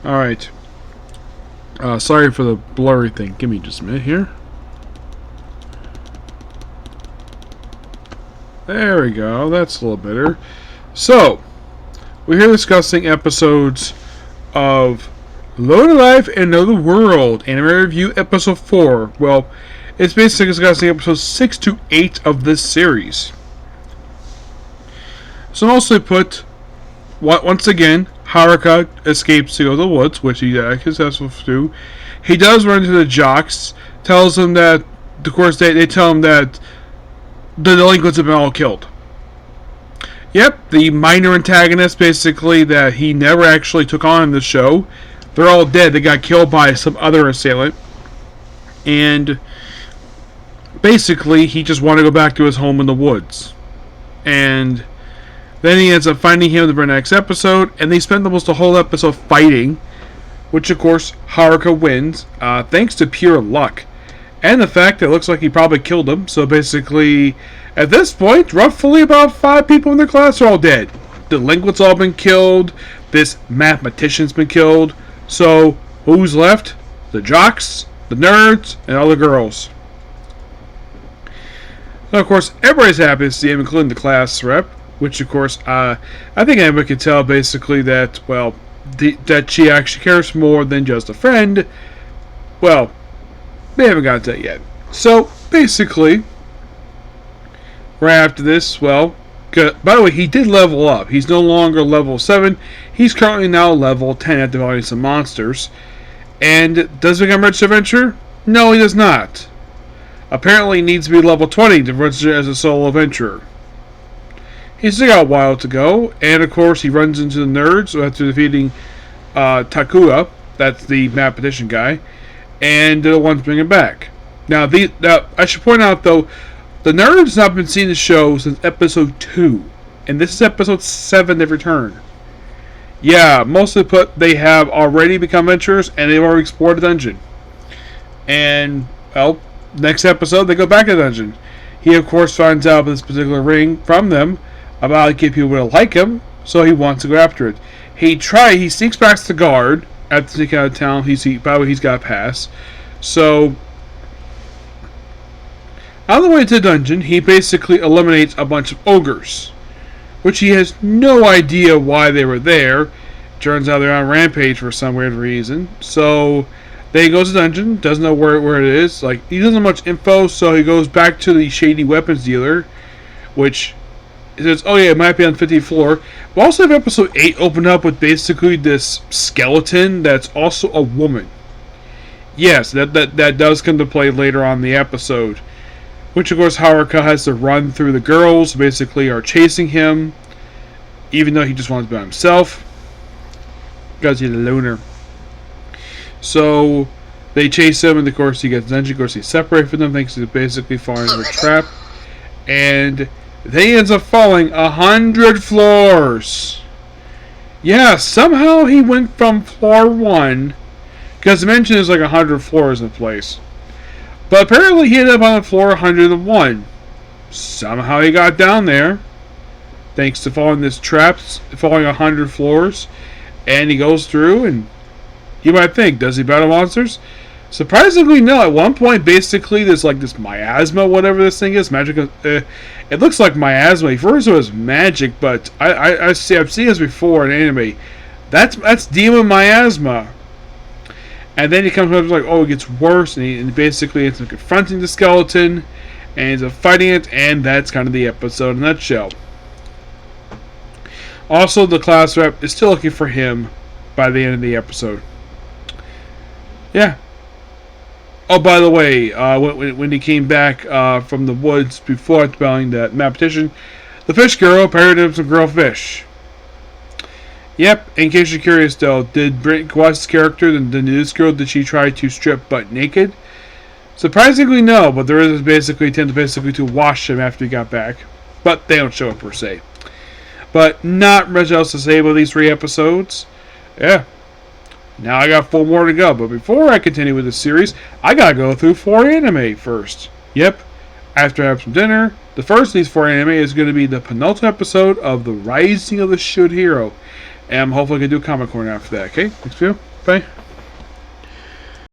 Alright. Sorry for the blurry thing. Give me just a minute here. There we go. That's a little better. So, we're here discussing episodes of Loaded Life and Another World, Anime Review Episode 4. Well, it's basically discussing episodes 6 to 8 of this series. So, mostly put, once again, Haruka escapes to go to the woods, which he successful to. He does run into the jocks, tells them that, of course, they tell him that the delinquents have been all killed. Yep, the minor antagonists, basically, that he never actually took on in the show, they're all dead. They got killed by some other assailant. And basically, he just wanted to go back to his home in the woods. And then he ends up finding him in the next episode, and they spend almost the whole episode fighting, which, of course, Haruka wins, thanks to pure luck. And the fact that it looks like he probably killed him. So basically, at this point, roughly about 5 people in the class are all dead. Delinquents all been killed. This mathematician's been killed. So, who's left? The jocks, the nerds, and all the girls. So, of course, everybody's happy to see him, including the class rep. Which, of course, I think everybody can tell, basically, that, well, that she actually cares more than just a friend. Well, they haven't got to that yet. So, basically, right after this, well, by the way, he did level up. He's no longer level 7. He's currently now level 10 after fighting some monsters. And does he become Registered Adventurer? No, he does not. Apparently, he needs to be level 20 to register as a solo adventurer. He's still got a while to go. And, of course, he runs into the nerds after defeating Takua. That's the mathematician guy. And the ones bring him back. Now, I should point out, though, the nerds have not been seeing the show since episode 2. And this is episode 7 they've returned. Yeah, mostly put, they have already become adventurers, and they've already explored the dungeon. And, well, next episode, they go back to the dungeon. He, of course, finds out this particular ring from them about how to get people to like him, so he wants to go after it. He sneaks past the guard after sneaking out of town. By the way, he's got a pass. So, on the way to the dungeon, he basically eliminates a bunch of ogres, which he has no idea why they were there. Turns out they're on a rampage for some weird reason. So, then he goes to the dungeon, doesn't know where it is. Like, he doesn't have much info, so he goes back to the shady weapons dealer, which says, oh yeah, it might be on the 50th floor. We also have episode 8 open up with basically this skeleton that's also a woman. Yes, that does come to play later on in the episode. Which, of course, Haruka has to run through the girls, who basically are chasing him, even though he just wants to be by himself, because he's a loner. So, they chase him, and of course, he gets dungeon. Of course, he's separated from them, thanks to basically falling into a trap. And they ends up falling 100 floors. Yeah, somehow he went from floor 1, because the mention is like 100 floors in the place. But apparently he ended up on the floor 101. Somehow he got down there, thanks to falling this trap, falling 100 floors. And he goes through, and you might think, does he battle monsters? Surprisingly, no. At one point, basically, there's like this miasma, whatever this thing is. Magic. It looks like miasma. First it was magic, but I've seen this before in anime. That's demon miasma. And then he comes up like, oh, it gets worse, and he basically ends up confronting the skeleton, and ends up fighting it, and that's kind of the episode in a nutshell. Also, the class rep is still looking for him by the end of the episode. Yeah. Oh, by the way, when he came back from the woods before battling that mathematician, the fish girl paired him some girl fish. Yep, in case you're curious though, did Kawasa's character, the news girl, did she try to strip butt naked? Surprisingly no, but there is basically attempt to wash him after he got back. But they don't show up per se. But not much else to say about these 3 episodes. Yeah. Now I got 4 more to go, but before I continue with this series, I gotta go through 4 anime first. Yep, after I have some dinner, the first of these 4 anime is going to be the penultimate episode of The Rising of the Shield Hero. And hopefully I can do Comic Corner after that. Okay, thanks for you. Bye.